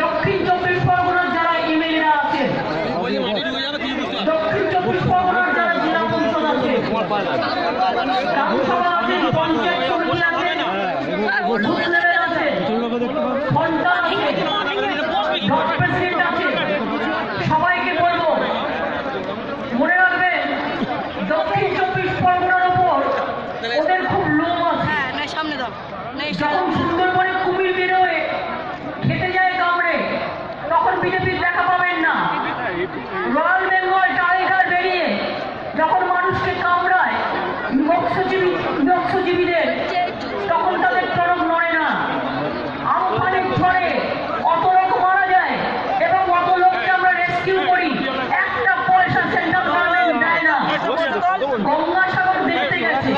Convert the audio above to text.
দক্ষিণ চব্বিশ পরগনার যারা এমএলএরা আছে, দক্ষিণ চব্বিশ পরগনার যারা জেলা পরিষদ আছে, গ্রামসভা আছে, পঞ্চায়েত সমিতি আছে, বুথ লেভেল আছে, সন্তান আছে, ব্লক প্রেসিডেন্ট আছে, সবাইকে বলবো মনে রাখবেন দক্ষিণ চব্বিশ পরগনার উপর ওদের খুব লোভ আছে। যখন সুন্দরবনে কুমির বেরোয় খেতে যায় কামড়ে, তখন বিজেপির দেখা পাবেন না। রয়্যাল বেঙ্গল টাইগার বেরিয়ে যখন মানুষকে কামড়ায় মৎস্যজীবীদের, তখন তাদের টনক নড়ে না। আমফানের ঝড়ে অত লোক মারা যায় এবং অত লোককে আমরা রেস্কিউ করি, একটা পয়সা সেন্ট্রাল গভর্নমেন্ট দেয় না। গঙ্গাসাগর দেখতে গেছে,